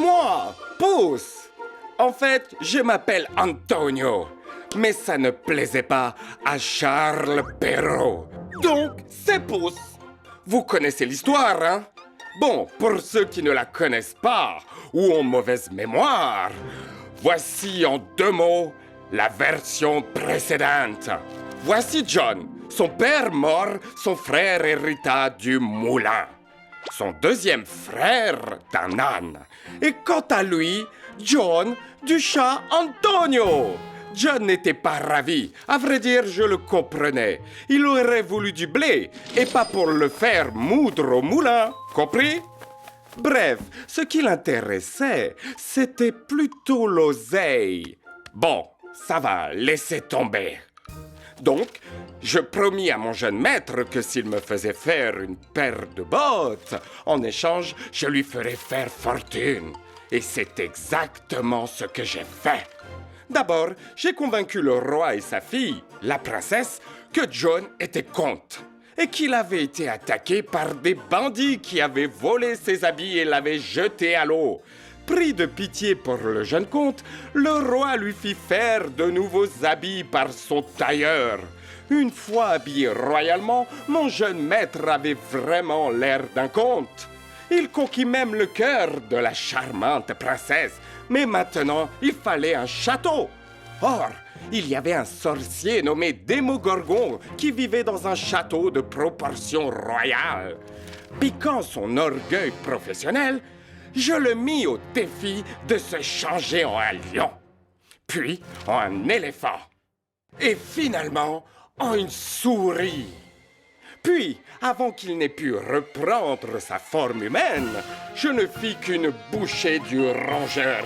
moi, Pouce. En fait, je m'appelle Antonio. Mais ça ne plaisait pas à Charles Perrault. Donc, c'est Pouce. Vous connaissez l'histoire, hein? Bon, pour ceux qui ne la connaissent pas ou ont mauvaise mémoire, voici en 2 mots la version précédente. Voici John. Son père mort, son frère hérita du moulin. Son deuxième frère d'un âne. Et quant à lui, John du chat Antonio. John n'était pas ravi. À vrai dire, je le comprenais. Il aurait voulu du blé, et pas pour le faire moudre au moulin. Compris? Bref, ce qui l'intéressait, c'était plutôt l'oseille. Bon, ça va, laissez tomber. Donc, je promis à mon jeune maître que s'il me faisait faire une paire de bottes, en échange, je lui ferais faire fortune. Et c'est exactement ce que j'ai fait. D'abord, j'ai convaincu le roi et sa fille, la princesse, que John était comte et qu'il avait été attaqué par des bandits qui avaient volé ses habits et l'avaient jeté à l'eau. Pris de pitié pour le jeune comte, le roi lui fit faire de nouveaux habits par son tailleur. Une fois habillé royalement, mon jeune maître avait vraiment l'air d'un comte. Il conquit même le cœur de la charmante princesse. Mais maintenant, il fallait un château. Or, il y avait un sorcier nommé Démogorgon qui vivait dans un château de proportions royales. Piquant son orgueil professionnel, je le mis au défi de se changer en un lion, puis en un éléphant, et finalement en une souris. Puis, avant qu'il n'ait pu reprendre sa forme humaine, je ne fis qu'une bouchée du rongeur.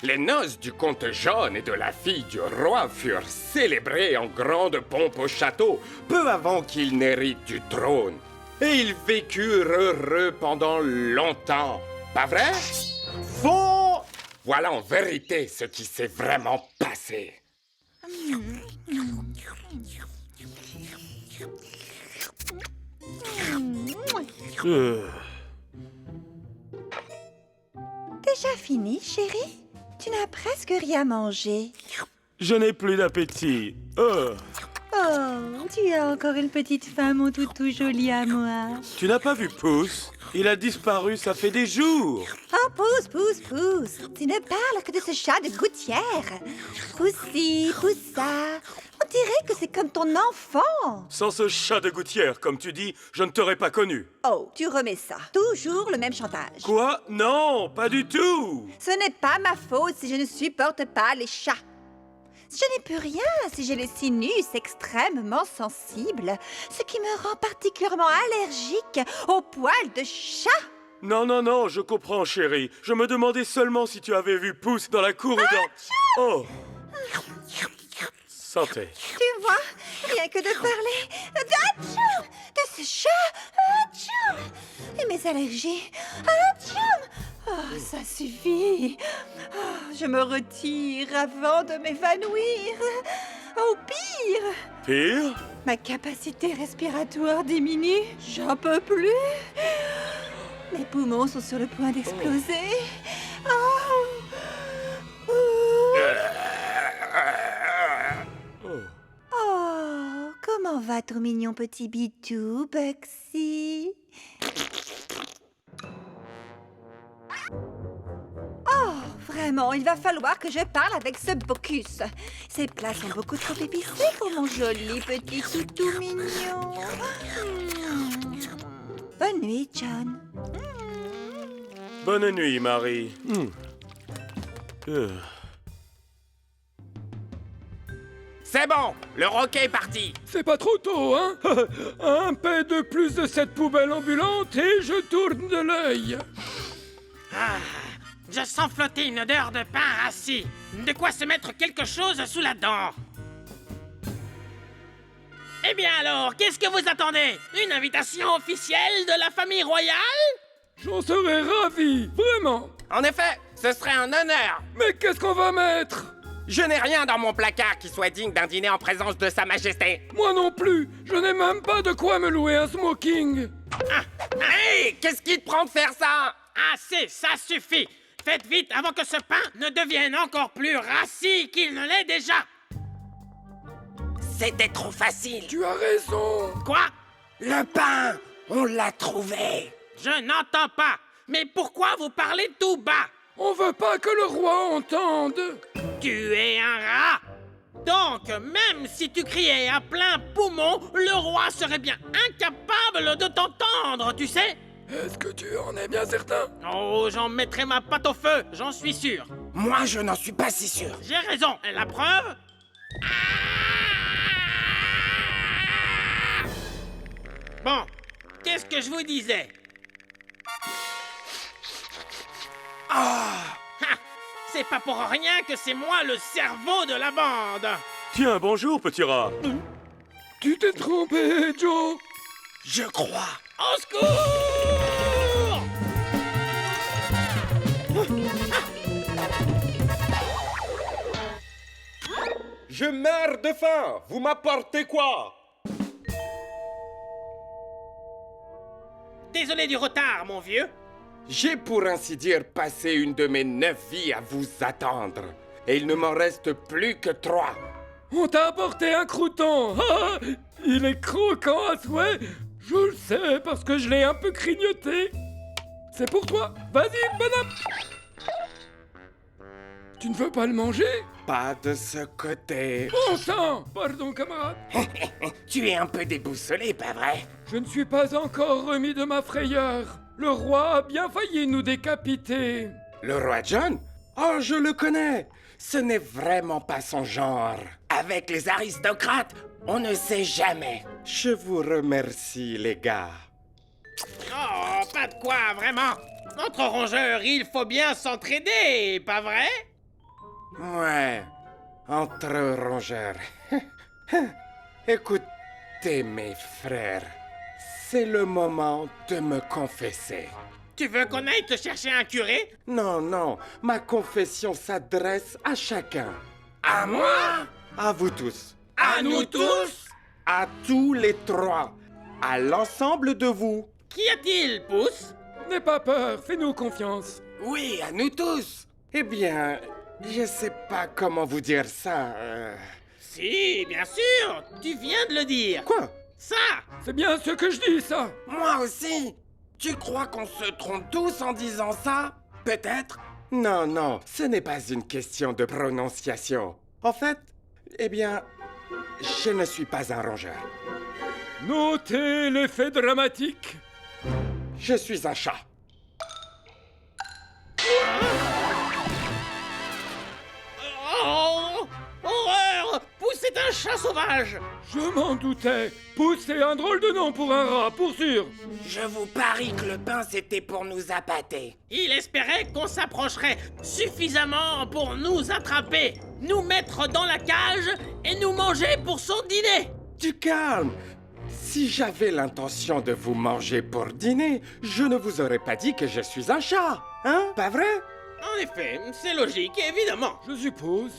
Les noces du comte John et de la fille du roi furent célébrées en grande pompe au château, peu avant qu'il n'hérite du trône. Et ils vécurent heureux pendant longtemps. Pas vrai? Faux! Voilà en vérité ce qui s'est vraiment passé. Déjà fini, chérie? Tu n'as presque rien mangé. Je n'ai plus d'appétit. Oh, tu as encore une petite faim, mon toutou joli à moi. Tu n'as pas vu Pouce? Il a disparu, ça fait des jours. Oh, Pouce, Pouce, Pouce. Tu ne parles que de ce chat de gouttière. Poussi, Poussa. On dirait que c'est comme ton enfant. Sans ce chat de gouttière, comme tu dis, je ne t'aurais pas connu. Oh, tu remets ça. Toujours le même chantage. Quoi? Non, pas du tout. Ce n'est pas ma faute si je ne supporte pas les chats. Je n'y peux rien si j'ai le sinus extrêmement sensible, ce qui me rend particulièrement allergique aux poils de chat. Non, non, non, je comprends, chérie. Je me demandais seulement si tu avais vu Pouce dans la cour ou dans... Oh! Santé. Tu vois, rien que de parler d'atchoum, de ce chat, atchoum, et mes allergies, atchoum. Oh, ça suffit. Oh, je me retire avant de m'évanouir. Au pire, Pire? ma capacité respiratoire diminue. J'en peux plus. Mes poumons sont sur le point d'exploser. Oh, comment va ton mignon petit bitou, Bugsy? Oh, vraiment, il va falloir que je parle avec ce Bocus. Ces plats sont beaucoup trop épicés pour mon joli petit toutou mignon. Bonne nuit, John. Bonne nuit, Marie. C'est bon, le roquet est parti. C'est pas trop tôt, hein? Un peu de plus de cette poubelle ambulante et je tourne de l'œil. Ah, je sens flotter une odeur de pain rassis. De quoi se mettre quelque chose sous la dent. Eh bien alors, qu'est-ce que vous attendez? Une invitation officielle de la famille royale? J'en serais ravi, vraiment. En effet, ce serait un honneur. Mais qu'est-ce qu'on va mettre? Je n'ai rien dans mon placard qui soit digne d'un dîner en présence de Sa Majesté. Moi non plus. Je n'ai même pas de quoi me louer un smoking. Hey, qu'est-ce qui te prend de faire ça? Assez, ça suffit. Faites vite avant que ce pain ne devienne encore plus rassis qu'il ne l'est déjà. C'était trop facile. Tu as raison. Quoi? Le pain, on l'a trouvé. Je n'entends pas. Mais pourquoi vous parlez tout bas? On veut pas que le roi entende. Tu es un rat. Donc, même si tu criais à plein poumon, le roi serait bien incapable de t'entendre, tu sais? Est-ce que tu en es bien certain? Oh, j'en mettrai ma patte au feu, j'en suis sûr. Moi, je n'en suis pas si sûr. J'ai raison. Et la preuve? Bon, qu'est-ce que je vous disais? Ha! C'est pas pour rien que c'est moi le cerveau de la bande. Tiens, bonjour, petit rat. Tu t'es trompé, Joe. Je crois. Au secours! Je meurs de faim. Vous m'apportez quoi? Désolé du retard, mon vieux. J'ai pour ainsi dire passé une de mes 9 vies à vous attendre. Et il ne m'en reste plus que 3. On t'a apporté un crouton. Ah, il est croquant à souhait. Je le sais parce que je l'ai un peu grignoté. C'est pour toi. Vas-y, bonhomme. Tu ne veux pas le manger? Pas de ce côté. Bon sang! Pardon, camarade. Tu es un peu déboussolé, pas vrai? Je ne suis pas encore remis de ma frayeur. Le roi a bien failli nous décapiter. Le roi John? Oh, je le connais. Ce n'est vraiment pas son genre. Avec les aristocrates, on ne sait jamais. Je vous remercie, les gars. Oh, pas de quoi, vraiment. Entre rongeurs, il faut bien s'entraider, pas vrai? Ouais, entre rongeurs. Écoutez, mes frères, c'est le moment de me confesser. Tu veux qu'on aille te chercher un curé? Non, non, ma confession s'adresse à chacun. À moi? À vous tous. À nous tous? À tous les 3. À l'ensemble de vous. Qu'y a-t-il, Pouce? N'aie pas peur, fais-nous confiance. Oui, à nous tous. Eh bien, je sais pas comment vous dire ça. Si, bien sûr, tu viens de le dire. Quoi? Ça! C'est bien ce que je dis, ça. Moi aussi. Tu crois qu'on se trompe tous en disant ça? Peut-être? Non, non, ce n'est pas une question de prononciation. En fait, eh bien, je ne suis pas un rongeur. Notez l'effet dramatique. Je suis un chat. Oh! Horreur! Pouce est un chat sauvage! Je m'en doutais. Pouce, c'est un drôle de nom pour un rat, pour sûr. Je vous parie que le pain, c'était pour nous appâter. Il espérait qu'on s'approcherait suffisamment pour nous attraper, nous mettre dans la cage et nous manger pour son dîner. Du calme. Si j'avais l'intention de vous manger pour dîner, je ne vous aurais pas dit que je suis un chat. Hein? Pas vrai? En effet, c'est logique, évidemment. Je suppose.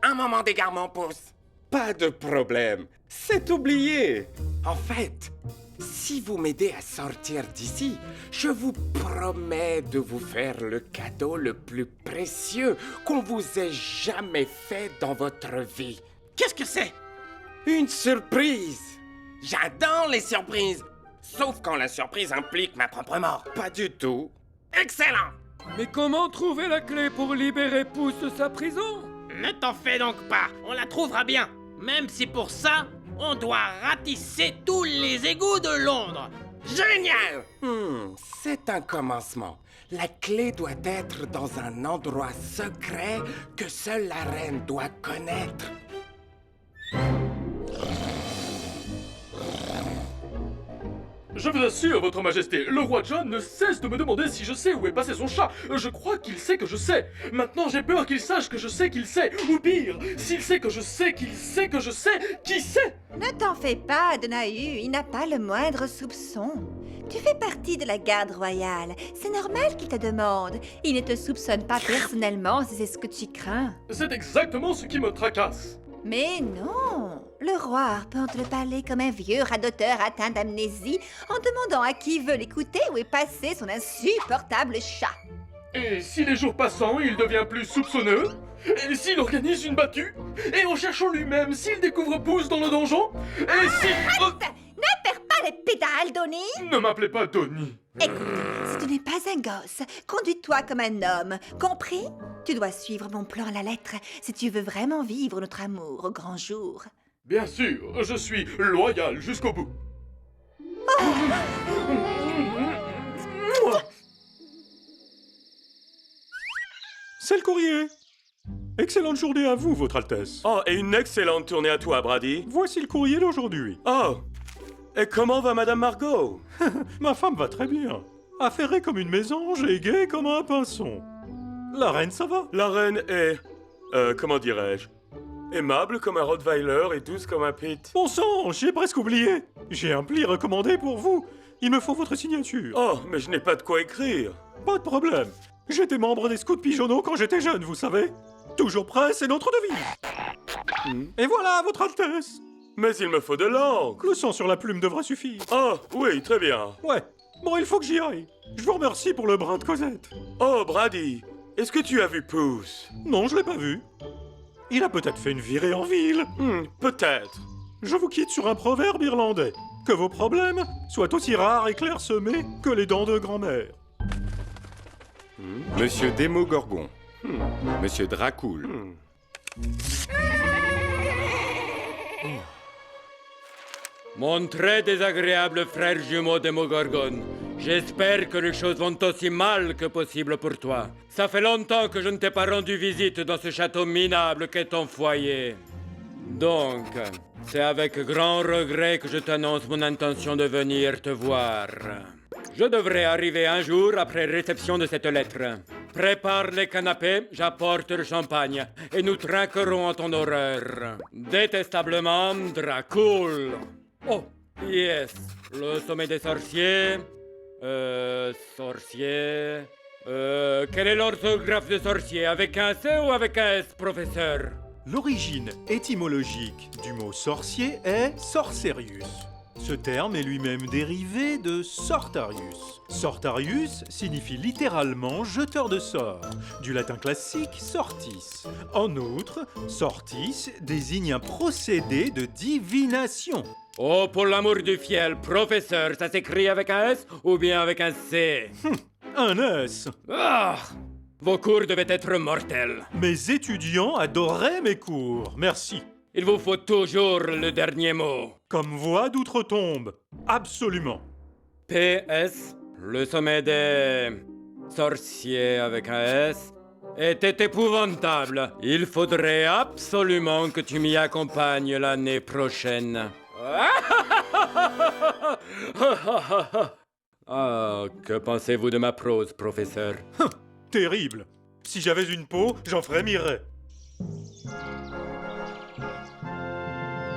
Un moment d'égarement, Pouce. Pas de problème. C'est oublié. En fait, si vous m'aidez à sortir d'ici, je vous promets de vous faire le cadeau le plus précieux qu'on vous ait jamais fait dans votre vie. Qu'est-ce que c'est? Une surprise. J'adore les surprises. Sauf quand la surprise implique ma propre mort. Pas du tout. Excellent. Mais comment trouver la clé pour libérer Pouce de sa prison? Ne t'en fais donc pas, on la trouvera bien. Même si pour ça, on doit ratisser tous les égouts de Londres. Génial! C'est un commencement. La clé doit être dans un endroit secret que seule la reine doit connaître. Je vous assure, votre majesté, le roi John ne cesse de me demander si je sais où est passé son chat. Je crois qu'il sait que je sais. Maintenant, j'ai peur qu'il sache que je sais qu'il sait. Ou pire, s'il sait que je sais qu'il sait que je sais, qui sait? Ne t'en fais pas, Donahue, il n'a pas le moindre soupçon. Tu fais partie de la garde royale. C'est normal qu'il te demande. Il ne te soupçonne pas personnellement si c'est ce que tu crains. C'est exactement ce qui me tracasse. Mais non, le roi arpente le palais comme un vieux radoteur atteint d'amnésie en demandant à qui veut l'écouter où est passé son insupportable chat. Et si les jours passant, il devient plus soupçonneux? Et s'il organise une battue? Et en cherchant lui-même, s'il découvre Pouce dans le donjon? Et si... Oh, Ne perds pas les pédales, Donny! ne m'appelez pas Donny. Écoute, si tu n'es pas un gosse, conduis-toi comme un homme, compris? Tu dois suivre mon plan à la lettre si tu veux vraiment vivre notre amour au grand jour. Bien sûr, je suis loyal jusqu'au bout. C'est le courrier. Excellente journée à vous, Votre Altesse. Oh, et une excellente tournée à toi, Brady. Voici le courrier d'aujourd'hui. Oh, et comment va Madame Margot? Ma femme va très bien. Affairée comme une mésange et gaie comme un pinson. La reine, ça va? La reine est... comment dirais-je? Aimable comme un Rottweiler et douce comme un Pit. Bon sang, j'ai presque oublié. J'ai un pli recommandé pour vous. Il me faut votre signature. Oh, mais je n'ai pas de quoi écrire. Pas de problème. J'étais membre des scouts pigeonneaux quand j'étais jeune, vous savez. Toujours prêt, c'est notre devise. Et voilà, Votre Altesse. Mais il me faut de l'encre. Le sang sur la plume devra suffire. Oh, oui, très bien. Ouais. Bon, il faut que j'y aille. Je vous remercie pour le brin de Cosette. Oh, Brady, est-ce que tu as vu Pouce? Non, je l'ai pas vu. Il a peut-être fait une virée en ville. Peut-être. Je vous quitte sur un proverbe irlandais. Que vos problèmes soient aussi rares et clairsemés que les dents de grand-mère. Monsieur Démogorgon. Monsieur Dracul. Mon très désagréable frère jumeau Démogorgon, j'espère que les choses vont aussi mal que possible pour toi. Ça fait longtemps que je ne t'ai pas rendu visite dans ce château minable qu'est ton foyer. Donc, c'est avec grand regret que je t'annonce mon intention de venir te voir. Je devrais arriver un jour après réception de cette lettre. Prépare les canapés, j'apporte le champagne, et nous trinquerons en ton horreur. Détestablement, Dracul. Oh, yes. Le sommet des sorciers. Sorcier. Quelle est l'orthographe de sorcier? Avec un C ou avec un S, professeur? L'origine étymologique du mot sorcier est sorcerius. Ce terme est lui-même dérivé de sortarius. Sortarius signifie littéralement jeteur de sorts, du latin classique sortis. En outre, sortis désigne un procédé de divination. Oh, pour l'amour du fiel, professeur, ça s'écrit avec un S ou bien avec un C? Un S. Ah! Vos cours devaient être mortels. Mes étudiants adoraient mes cours, merci. Il vous faut toujours le dernier mot. Comme voix d'outre-tombe, absolument. PS, le sommet des sorciers avec un S était épouvantable. Il faudrait absolument que tu m'y accompagnes l'année prochaine. Ah, que pensez-vous de ma prose, professeur? Terrible. Si j'avais une peau, j'en ferais Mireille.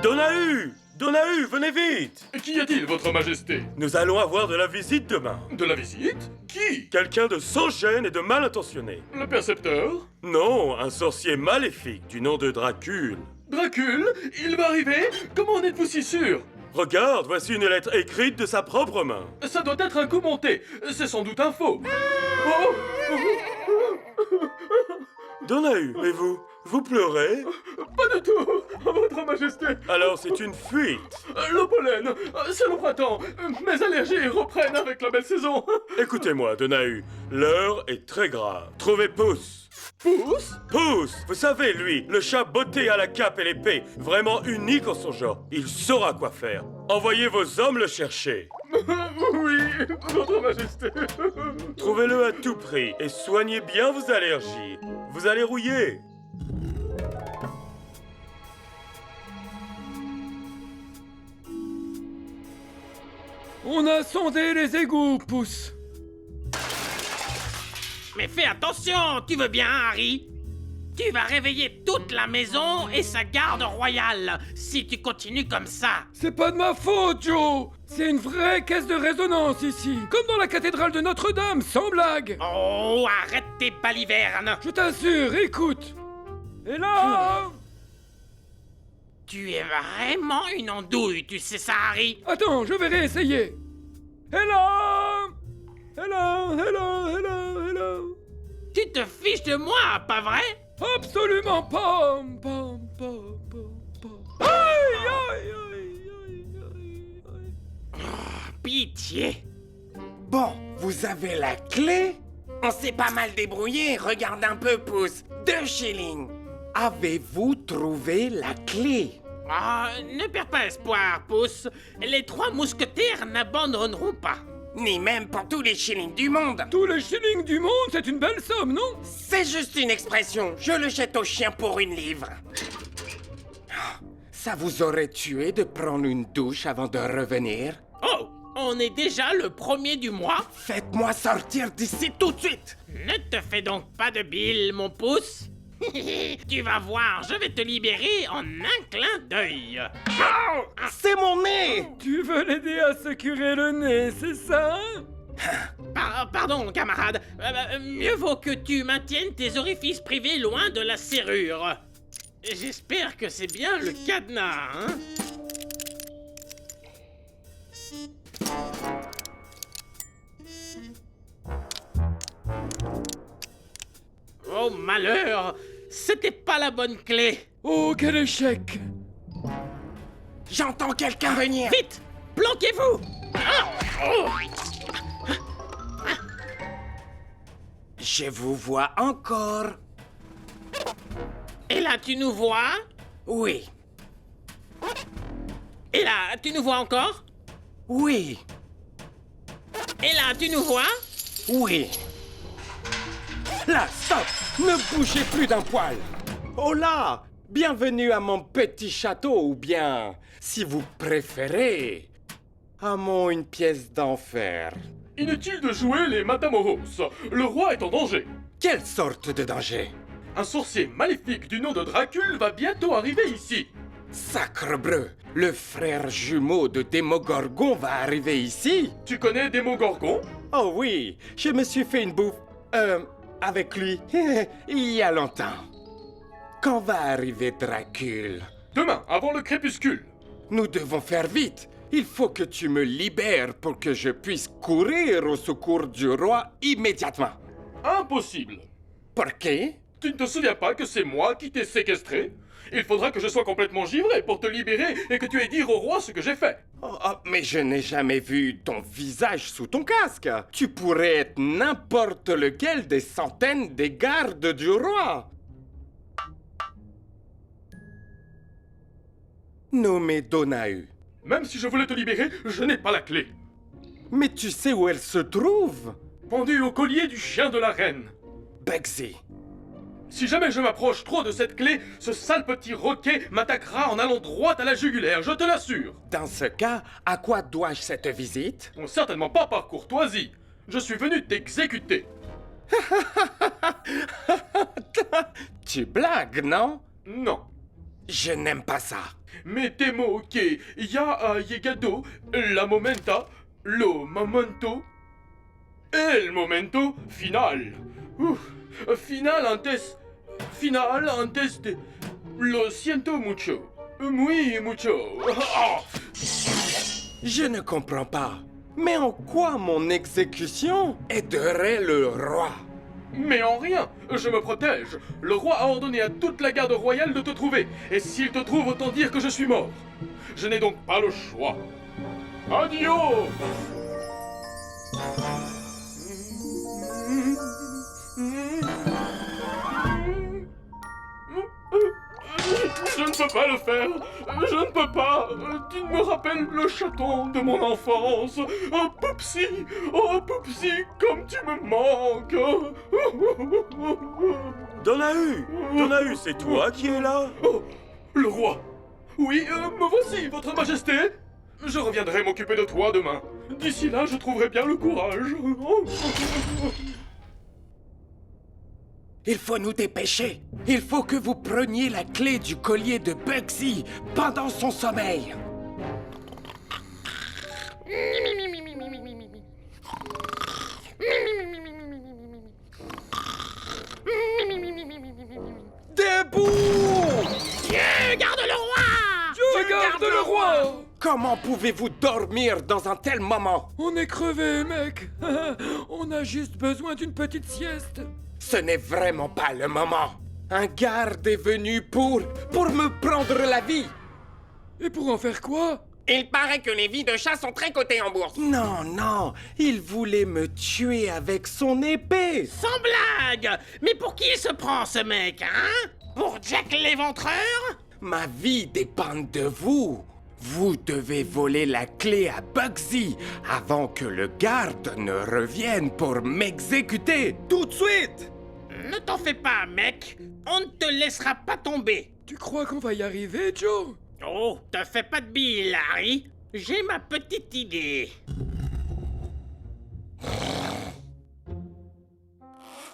Donahue! Donahue, venez vite! Qu'y a-t-il, votre majesté? Nous allons avoir de la visite demain. De la visite? Qui? Quelqu'un de sans gêne et de mal intentionné. Le percepteur? Non, un sorcier maléfique du nom de Dracul. Dracul? Il va arriver? Comment en êtes-vous si sûr? Regarde, voici une lettre écrite de sa propre main. Ça doit être un coup monté. C'est sans doute un faux. Oh! Donahue, et vous? Vous pleurez? Pas du tout, votre majesté. Alors c'est une fuite. Le pollen, c'est le printemps. Mes allergies reprennent avec la belle saison. Écoutez-moi, Donahue, l'heure est très grave. Trouvez Pouce. Pouce? Pouce! Vous savez, lui, le chat botté à la cape et l'épée, vraiment unique en son genre. Il saura quoi faire. Envoyez vos hommes le chercher. Oui, votre majesté. Trouvez-le à tout prix et soignez bien vos allergies. Vous allez rouiller. On a sondé les égouts, Pouce. Mais fais attention, tu veux bien, Harry? Tu vas réveiller toute la maison et sa garde royale si tu continues comme ça. C'est pas de ma faute, Joe. C'est une vraie caisse de résonance ici, comme dans la cathédrale de Notre-Dame, sans blague. Oh, arrête tes balivernes. Je t'assure, écoute. Et là, Tu es vraiment une andouille, tu sais ça, Harry? Attends, je vais réessayer. Hello! Hello, hello, hello, hello. Tu te fiches de moi, pas vrai? Absolument pas. Aïe, aïe, aïe, aïe, aïe, aïe. Pitié. Bon, vous avez la clé? On s'est pas mal débrouillé, regarde un peu, Pouce. 2 shillings. Avez-vous trouvé la clé? Ah, ne perds pas espoir, Pouce. Les 3 mousquetaires n'abandonneront pas. Ni même pour tous les shillings du monde. Tous les shillings du monde, c'est une belle somme, non? C'est juste une expression. Je le jette au chien pour 1 livre. Ça vous aurait tué de prendre une douche avant de revenir? Oh, on est déjà le 1er du mois. Faites-moi sortir d'ici tout de suite! Ne te fais donc pas de bile, mon Pouce. Tu vas voir, je vais te libérer en un clin d'œil. C'est mon nez! Tu veux l'aider à se curer le nez, c'est ça? Pardon, camarade. Mieux vaut que tu maintiennes tes orifices privés loin de la serrure. J'espère que c'est bien le cadenas, hein? Oh malheur! C'était pas la bonne clé! Oh, quel échec! J'entends quelqu'un venir. Vite! Planquez-vous! Je vous vois encore. Et là, tu nous vois? Oui, Et là, tu nous vois encore? oui, Et là, tu nous vois? oui. Là, stop! Ne bougez plus d'un poil! Oh là! Bienvenue à mon petit château, ou bien, si vous préférez, à mon une pièce d'enfer. Inutile de jouer les Matamoros. Le roi est en danger. Quelle sorte de danger? Un sorcier maléfique du nom de Dracule va bientôt arriver ici. Sacrebleu! Le frère jumeau de Démogorgon va arriver ici? Tu connais Démogorgon? Oh oui, je me suis fait une bouffe, avec lui, il y a longtemps. Quand va arriver Dracule? Demain, avant le crépuscule. Nous devons faire vite. Il faut que tu me libères pour que je puisse courir au secours du roi immédiatement. Impossible. Pourquoi? Tu ne te souviens pas que c'est moi qui t'ai séquestré? Il faudra que je sois complètement givré pour te libérer et que tu aies dire au roi ce que j'ai fait. Oh, mais je n'ai jamais vu ton visage sous ton casque. Tu pourrais être n'importe lequel des centaines des gardes du roi. Nommé Donahue. Même si je voulais te libérer, je n'ai pas la clé. Mais tu sais où elle se trouve? Pendu au collier du chien de la reine. Bugsy. Si jamais je m'approche trop de cette clé, ce sale petit roquet m'attaquera en allant droit à la jugulaire, je te l'assure. Dans ce cas, à quoi dois-je cette visite? Bon, certainement pas par courtoisie. Je suis venu t'exécuter. Tu blagues, non? Non. Je n'aime pas ça. Mais temo que ya llegado la momenta, lo momento, el momento final. Final antes de... Lo siento mucho. Muy mucho. Ah. Je ne comprends pas. Mais en quoi mon exécution aiderait le roi? Mais en rien, je me protège. Le roi a ordonné à toute la garde royale de te trouver. Et s'il te trouve, autant dire que je suis mort. Je n'ai donc pas le choix. Adios! Je ne peux pas le faire. Je ne peux pas. Tu me rappelles le chaton de mon enfance. Oh, Poupsy. Oh, Poupsy, comme tu me manques. Donahue! Donahue, c'est toi qui es là? Oh, le roi. Oui, me voici, votre majesté. Je reviendrai m'occuper de toi demain. D'ici là, je trouverai bien le courage. Il faut nous dépêcher. Il faut que vous preniez la clé du collier de Bugsy pendant son sommeil. Dieu, garde le roi! roi! Comment pouvez-vous dormir dans un tel moment? On est crevé, mec! On a juste besoin d'une petite sieste. Ce n'est vraiment pas le moment. Un garde est venu pour me prendre la vie. Et pour en faire quoi? Il paraît que les vies de chat sont très cotées en bourse. Non, non, il voulait me tuer avec son épée. Sans blague! Mais pour qui il se prend, ce mec, hein? Pour Jack l'Éventreur? Ma vie dépend de vous. Vous devez voler la clé à Bugsy avant que le garde ne revienne pour m'exécuter tout de suite. Ne t'en fais pas, mec. On ne te laissera pas tomber. Tu crois qu'on va y arriver, Joe? Oh, te fais pas de billes, Harry. J'ai ma petite idée.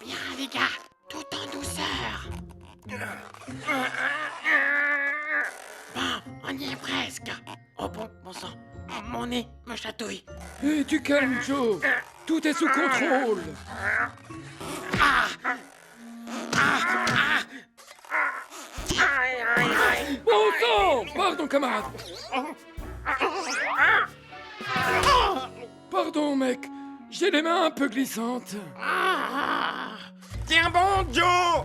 Bien, les gars, tout en douceur. Bon, on y est presque. Oh bon sang, mon nez me chatouille. Et tu calmes, Joe. Tout est sous contrôle. Bon sang! Pardon, camarade. Pardon, mec. J'ai les mains un peu glissantes. Tiens bon, Joe!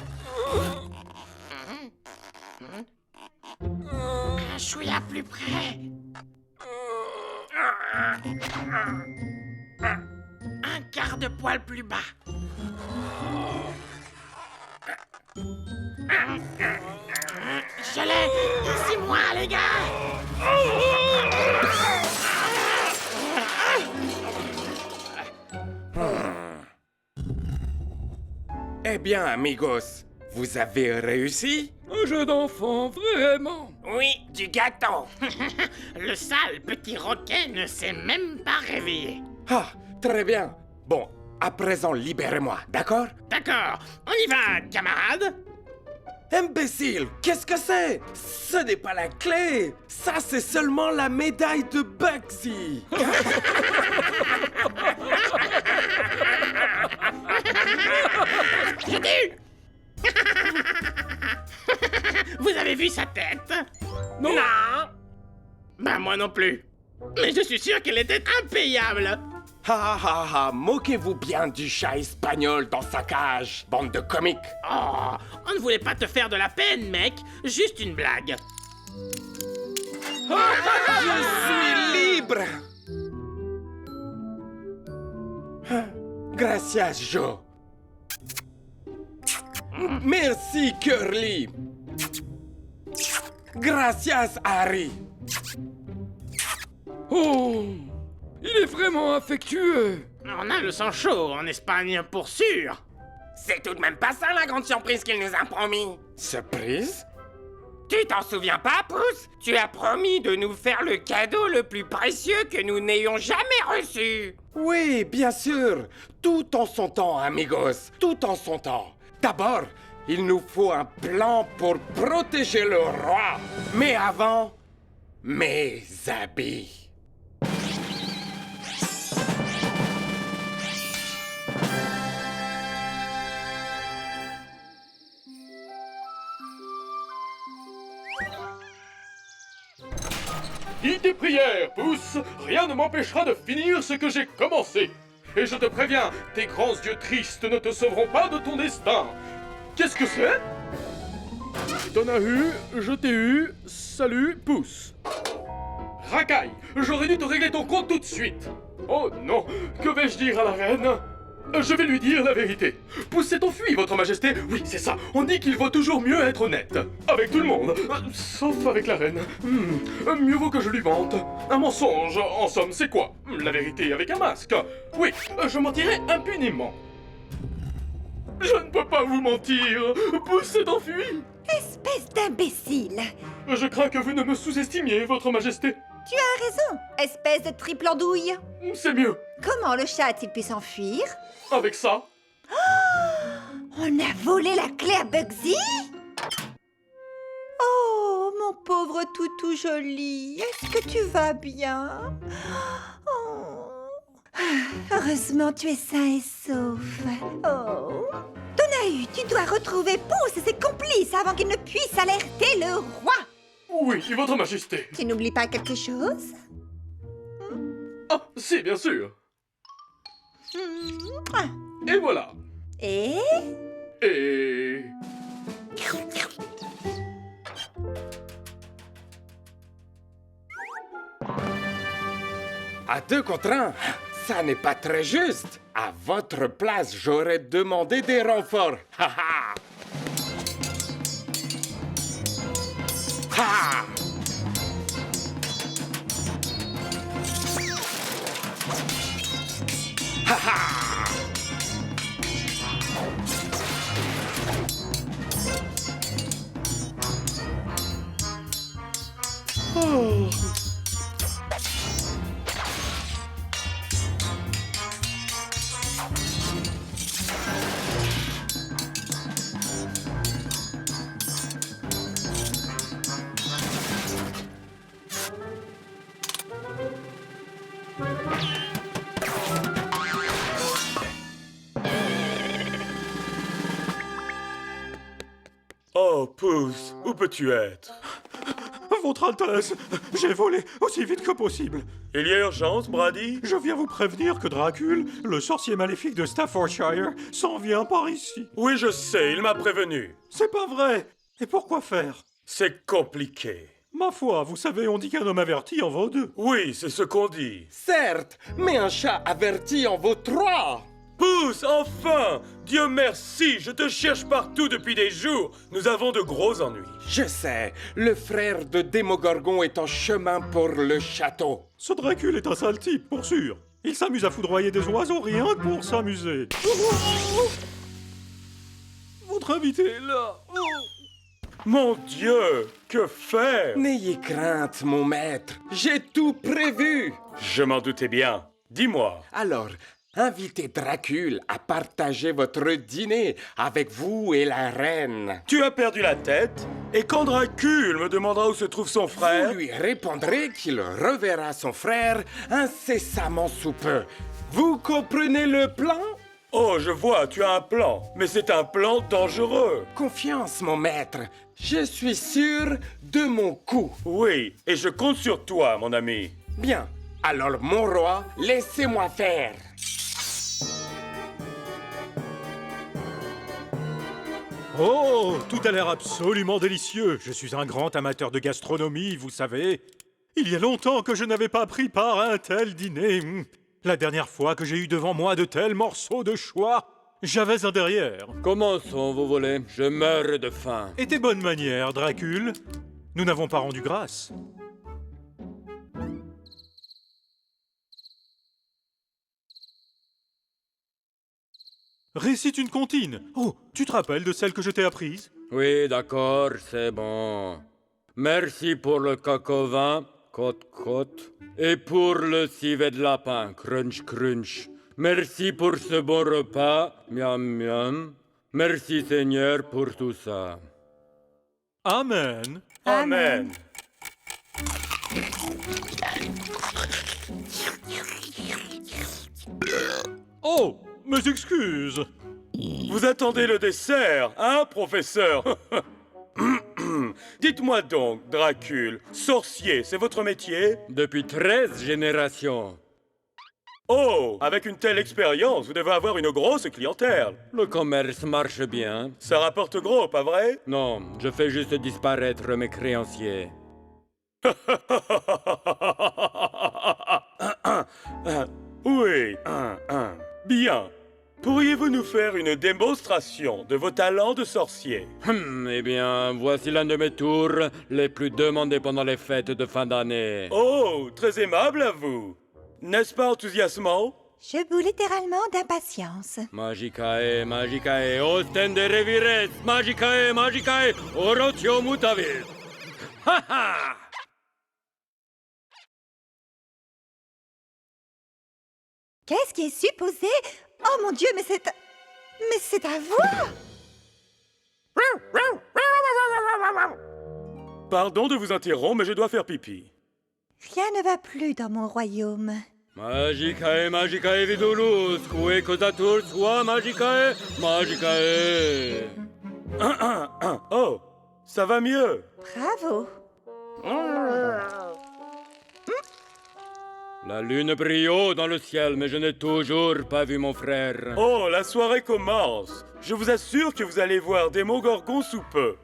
Un chouïa plus près. Un quart de poil plus bas. Je l'ai! C'est moi, les gars! Eh bien, amigos, vous avez réussi? Un jeu d'enfant, vraiment. Oui, du gâteau. Le sale petit roquet ne s'est même pas réveillé. Ah, très bien. Bon, à présent, libérez-moi, d'accord? D'accord, on y va, camarade. Imbécile, qu'est-ce que c'est? Ce n'est pas la clé. Ça, c'est seulement la médaille de Bugsy. J'ai dit. Vous avez vu sa tête? Non. Ben moi non plus. Mais je suis sûr qu'elle était impayable. Moquez-vous bien du chat espagnol dans sa cage, bande de comiques. Oh, on ne voulait pas te faire de la peine, mec. Juste une blague. Je suis libre. Gracias, Joe. Merci, Curly. Gracias, Harry. Oh, il est vraiment affectueux. On a le sang chaud en Espagne, pour sûr. C'est tout de même pas ça la grande surprise qu'il nous a promis. Surprise? Tu t'en souviens pas, Pouce? Tu as promis de nous faire le cadeau le plus précieux que nous n'ayons jamais reçu. Oui, bien sûr. Tout en son temps, amigos. Tout en son temps. D'abord, il nous faut un plan pour protéger le roi. Mais avant, mes habits. Dis tes prières, Pouce. Rien ne m'empêchera de finir ce que j'ai commencé. Et je te préviens, tes grands yeux tristes ne te sauveront pas de ton destin. Qu'est-ce que c'est? T'en as eu, je t'ai eu, salut, Pouce. Racaille, j'aurais dû te régler ton compte tout de suite. Oh non, que vais-je dire à la reine? Je vais lui dire la vérité. Pouce s'est enfui, votre majesté. Oui, c'est ça. On dit qu'il vaut toujours mieux être honnête. Avec tout le monde. Sauf avec la reine. Mieux vaut que je lui mente. Un mensonge, en somme, c'est quoi? La vérité avec un masque. Oui, je mentirai impunément. Je ne peux pas vous mentir. Pouce s'est enfui. Espèce d'imbécile! Je crains que vous ne me sous-estimiez, votre majesté. Tu as raison, espèce de triple andouille! C'est mieux. Comment le chat a-t-il pu s'enfuir? Avec ça. On a volé la clé à Bugsy? Oh, mon pauvre toutou joli, est-ce que tu vas bien? Oh. Heureusement, tu es sain et sauf. Oh. Donahue, tu dois retrouver Pouce et ses complices avant qu'ils ne puissent alerter le roi. Oui, votre majesté. Tu n'oublies pas quelque chose? Ah, si, bien sûr. Hmm. Et voilà. Et... Et... À 2 contre 1, ça n'est pas très juste. À votre place, j'aurais demandé des renforts. Ha ha! Ha! Ha ha! Oh. Oh, Pouce, où peux-tu être? Votre Altesse, j'ai volé aussi vite que possible. Il y a urgence, Brady? Je viens vous prévenir que Dracul, le sorcier maléfique de Staffordshire, s'en vient par ici. Oui, je sais, il m'a prévenu. C'est pas vrai. Et pourquoi faire? C'est compliqué. Ma foi, vous savez, on dit qu'un homme averti en vaut 2. Oui, c'est ce qu'on dit. Certes, mais un chat averti en vaut 3. Pouce, enfin! Dieu merci, je te cherche partout depuis des jours. Nous avons de gros ennuis. Je sais, le frère de Démogorgon est en chemin pour le château. Ce Dracul est un sale type, pour sûr. Il s'amuse à foudroyer des oiseaux rien que pour s'amuser. Votre invité est là. Mon Dieu, que faire? N'ayez crainte, mon maître, j'ai tout prévu. Je m'en doutais bien. Dis-moi. Alors, invitez Dracul à partager votre dîner avec vous et la reine. Tu as perdu la tête? Et quand Dracul me demandera où se trouve son frère? Vous lui répondrez qu'il reverra son frère incessamment sous peu. Vous comprenez le plan? Oh, je vois, tu as un plan. Mais c'est un plan dangereux. Confiance, mon maître. Je suis sûr de mon coup. Oui, et je compte sur toi, mon ami. Bien. Alors, mon roi, laissez-moi faire. Oh, tout a l'air absolument délicieux. Je suis un grand amateur de gastronomie, vous savez. Il y a longtemps que je n'avais pas pris part à un tel dîner. La dernière fois que j'ai eu devant moi de tels morceaux de choix, j'avais un derrière. Commençons, vous volez. Je meurs de faim. Et tes bonnes manières, Dracul? Nous n'avons pas rendu grâce. Récite une comptine. Oh, tu te rappelles de celle que je t'ai apprise? Oui, d'accord, c'est bon. Merci pour le coq au vin, côte-côte. Et pour le civet de lapin, crunch-crunch. Merci pour ce bon repas, miam-miam. Merci Seigneur pour tout ça. Amen. Amen. Oh, mes excuses. Vous attendez le dessert, hein, professeur? Dites-moi donc, Dracul, sorcier, c'est votre métier? Depuis 13 générations. Oh, avec une telle expérience, vous devez avoir une grosse clientèle. Le commerce marche bien. Ça rapporte gros, pas vrai? Non, je fais juste disparaître mes créanciers. Oui, bien. Pourriez-vous nous faire une démonstration de vos talents de sorcier? Eh bien, voici l'un de mes tours les plus demandés pendant les fêtes de fin d'année. Oh, très aimable à vous. N'est-ce pas enthousiasmant? Je boue littéralement d'impatience. Magicae, magicae, ostendere vires, magicae, magicae, orotio mutavit. Ha ha! Qu'est-ce qui est supposé? Oh mon Dieu, mais c'est... Mais c'est à vous! Pardon de vous interrompre, mais je dois faire pipi. Rien ne va plus dans mon royaume. Magicae, magicae vidulus, quae causatur sua magicae, magicae. Oh, ça va mieux. Bravo. La lune brille haut dans le ciel, mais je n'ai toujours pas vu mon frère. Oh, la soirée commence. Je vous assure que vous allez voir des Démogorgon sous peu.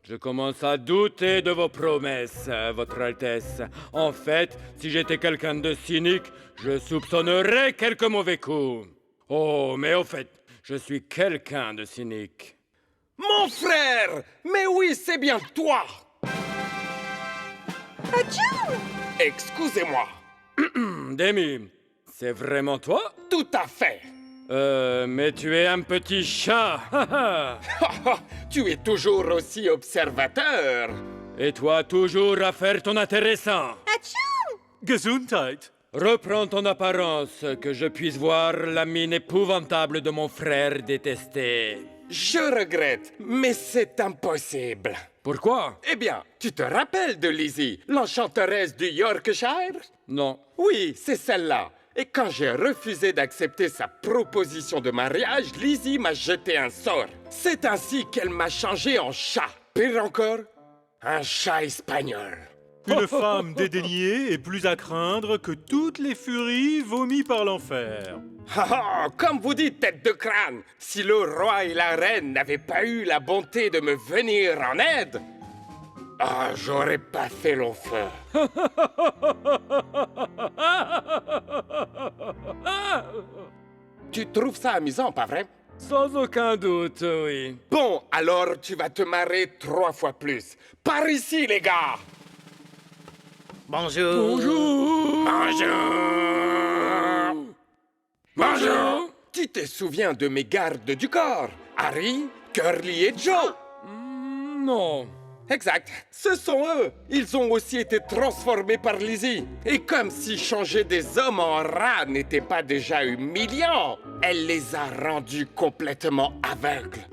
Je commence à douter de vos promesses, Votre Altesse. En fait, si j'étais quelqu'un de cynique, je soupçonnerais quelques mauvais coups. Oh, mais au fait, je suis quelqu'un de cynique. Mon frère! Mais oui, c'est bien toi! Atchoum! Excusez-moi. Demi, c'est vraiment toi? Tout à fait. Mais tu es un petit chat. Tu es toujours aussi observateur. Et toi, toujours à faire ton intéressant. Atchoum! Gesundheit. Reprends ton apparence, que je puisse voir la mine épouvantable de mon frère détesté. Je regrette, mais c'est impossible. Pourquoi? Eh bien, tu te rappelles de Lizzie, l'enchanteresse du Yorkshire? Non. Oui, c'est celle-là. Et quand j'ai refusé d'accepter sa proposition de mariage, Lizzie m'a jeté un sort. C'est ainsi qu'elle m'a changé en chat. Pire encore, un chat espagnol. Une femme dédaignée est plus à craindre que toutes les furies vomies par l'enfer. Ah, comme vous dites, tête de crâne, si le roi et la reine n'avaient pas eu la bonté de me venir en aide, j'aurais pas fait long feu. Tu trouves ça amusant, pas vrai? Sans aucun doute, oui. Bon, alors tu vas te marrer 3 fois plus. Par ici, les gars! Bonjour. Bonjour! Bonjour! Tu te souviens de mes gardes du corps? Harry, Curly et Joe? Non. Exact, ce sont eux. Ils ont aussi été transformés par Lizzie. Et comme si changer des hommes en rats n'était pas déjà humiliant, elle les a rendus complètement aveugles.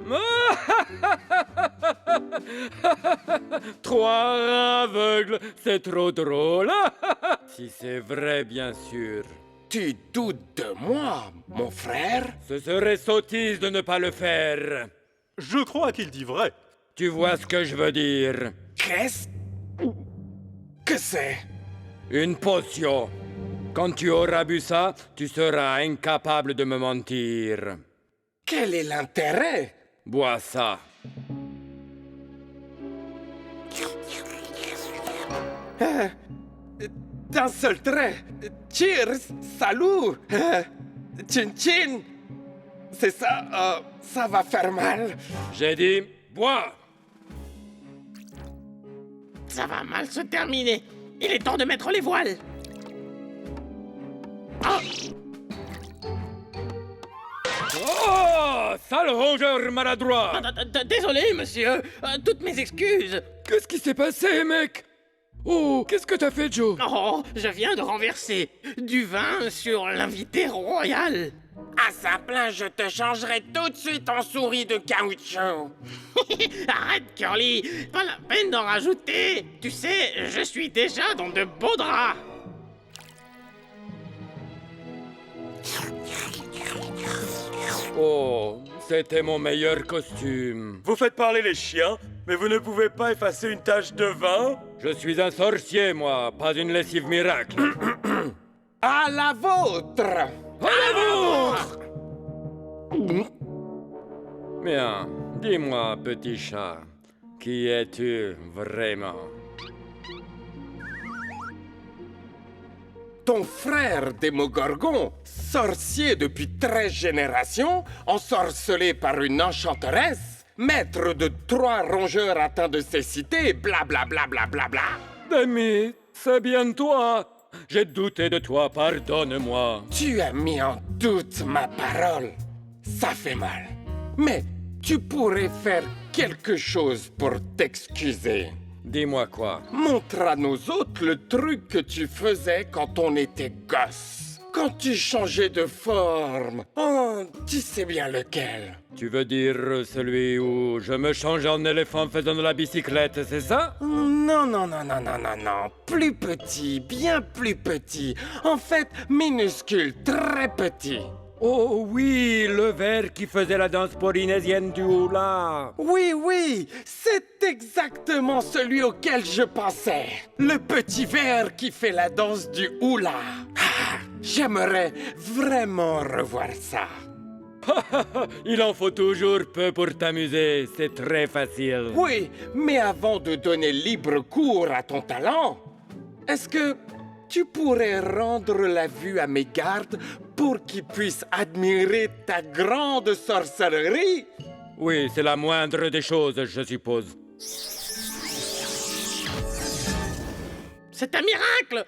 3 rats aveugles, c'est trop drôle. Si c'est vrai, bien sûr. Tu doutes de moi, mon frère? Ce serait sottise de ne pas le faire. Je crois qu'il dit vrai. Tu vois ce que je veux dire? Qu'est-ce que c'est? Une potion. Quand tu auras bu ça, tu seras incapable de me mentir. Quel est l'intérêt? Bois ça. D'un seul trait. Cheers! Salut! Chin chin! C'est ça, ça va faire mal. J'ai dit, bois. Ça va mal se terminer. Il est temps de mettre les voiles. Oh, sale rongeur maladroit. Désolé, monsieur. Toutes mes excuses. Qu'est-ce qui s'est passé, mec? Oh, qu'est-ce que t'as fait, Joe? Oh, je viens de renverser du vin sur l'invité royal. À sa place, je te changerai tout de suite en souris de caoutchouc. Arrête, Curly. Pas la peine d'en rajouter. Tu sais, je suis déjà dans de beaux draps. Oh, c'était mon meilleur costume. Vous faites parler les chiens, mais vous ne pouvez pas effacer une tache de vin? Je suis un sorcier, moi, pas une lessive miracle. À la vôtre! Bien, dis-moi, petit chat, qui es-tu vraiment? Ton frère Démogorgon, sorcier depuis 13 générations, ensorcelé par une enchanteresse, maître de 3 rongeurs atteints de cécité, blablabla. Bla, bla, bla, bla. Demi, c'est bien toi. J'ai douté de toi, pardonne-moi. Tu as mis en doute ma parole. Ça fait mal. Mais tu pourrais faire quelque chose pour t'excuser. Dis-moi quoi? Montre à nos hôtes le truc que tu faisais quand on était gosse. Quand tu changeais de forme. Oh, tu sais bien lequel. Tu veux dire celui où je me change en éléphant faisant de la bicyclette, c'est ça? Non, non, non, non, non, non, non. Plus petit, bien plus petit. En fait, minuscule, très petit. Oh oui, le ver qui faisait la danse polynésienne du hula. Oui, oui, c'est exactement celui auquel je pensais. Le petit ver qui fait la danse du hula. Ah, j'aimerais vraiment revoir ça. Il en faut toujours peu pour t'amuser, c'est très facile. Oui, mais avant de donner libre cours à ton talent, est-ce que tu pourrais rendre la vue à mes gardes pour qu'ils puissent admirer ta grande sorcellerie? Oui, c'est la moindre des choses, je suppose. C'est un miracle!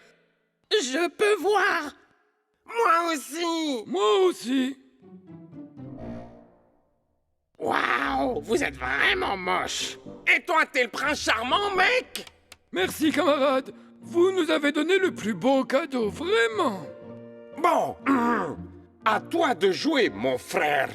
Je peux voir! Moi aussi! Moi aussi. Waouh, vous êtes vraiment moche. Et toi, t'es le prince charmant, mec? Merci, camarade. Vous nous avez donné le plus beau cadeau, vraiment. Bon, à toi de jouer, mon frère.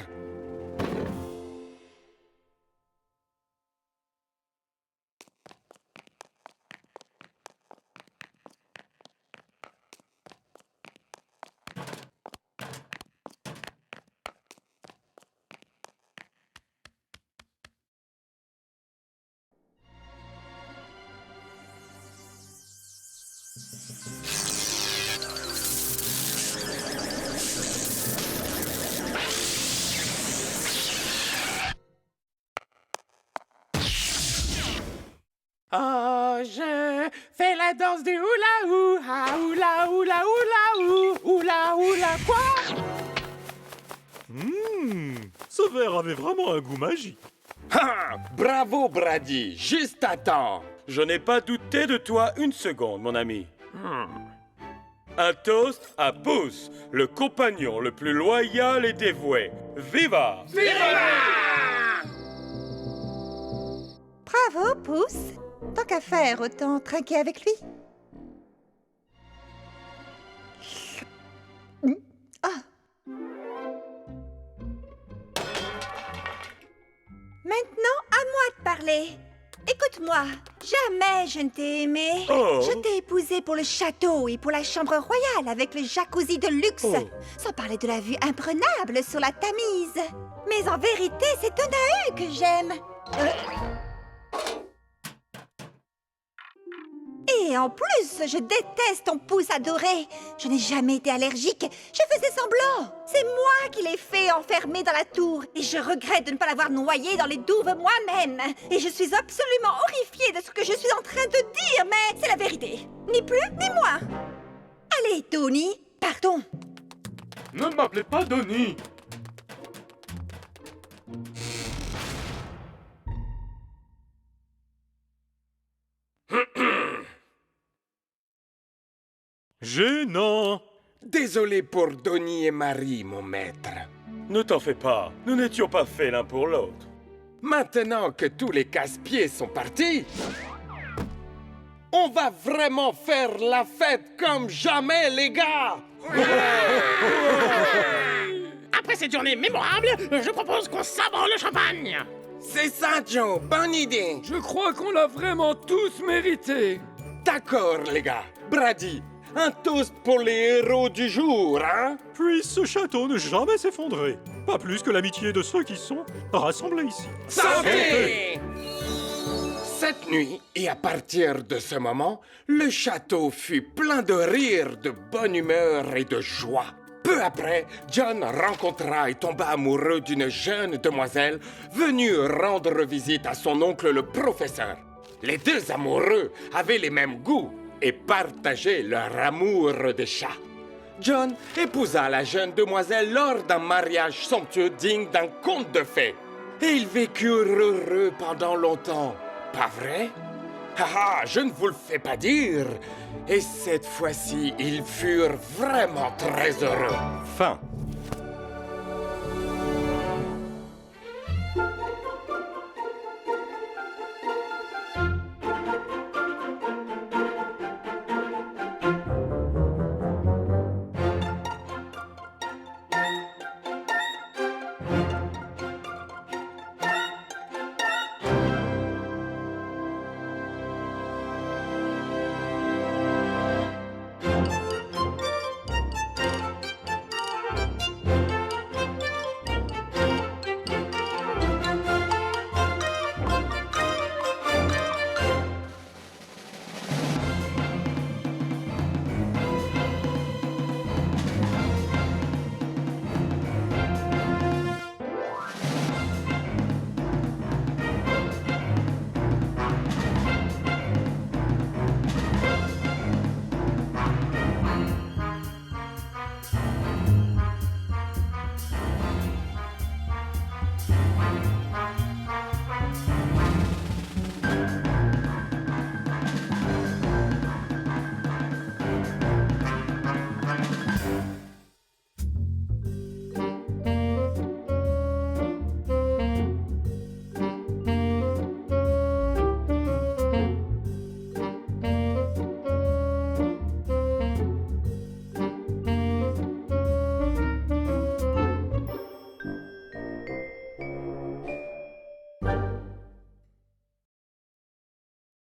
Oh, je fais la danse du hula hou, ah, hula hula hula hou, hula hula quoi? Ce verre avait vraiment un goût magique. Ah, bravo, Brady, juste à temps. Je n'ai pas douté de toi une seconde, mon ami. Un toast à Pouce, le compagnon le plus loyal et dévoué. Viva! Bravo, Pouce. Tant qu'à faire, autant trinquer avec lui. Ah. Maintenant, à moi de parler. Écoute-moi, jamais je ne t'ai aimé. Oh. Je t'ai épousé pour le château et pour la chambre royale avec le jacuzzi de luxe, sans parler de la vue imprenable sur la Tamise. Mais en vérité, c'est Tonahu que j'aime. Et en plus, je déteste ton pouce adoré. Je n'ai jamais été allergique. Je faisais semblant. C'est moi qui l'ai fait enfermer dans la tour. Et je regrette de ne pas l'avoir noyé dans les douves moi-même. Et je suis absolument horrifiée de ce que je suis en train de dire, mais c'est la vérité. Ni plus, ni moins. Allez, Tony, partons. Ne m'appelez pas Donnie. Gênant. Désolé pour Donnie et Marie, mon maître. Ne t'en fais pas, nous n'étions pas faits l'un pour l'autre. Maintenant que tous les casse-pieds sont partis, on va vraiment faire la fête comme jamais, les gars! Après cette journée mémorable, je propose qu'on sabre le champagne! C'est ça, Joe, bonne idée! Je crois qu'on l'a vraiment tous mérité. D'accord, les gars. Brady, un toast pour les héros du jour, hein? Puisse ce château ne jamais s'effondrer. Pas plus que l'amitié de ceux qui sont rassemblés ici. Santé! Cette nuit, et à partir de ce moment, le château fut plein de rires, de bonne humeur et de joie. Peu après, John rencontra et tomba amoureux d'une jeune demoiselle venue rendre visite à son oncle le professeur. Les deux amoureux avaient les mêmes goûts et partageaient leur amour des chats. John épousa la jeune demoiselle lors d'un mariage somptueux digne d'un conte de fées. Et ils vécurent heureux pendant longtemps. Pas vrai? Ah, je ne vous le fais pas dire. Et cette fois-ci, ils furent vraiment très heureux. Fin.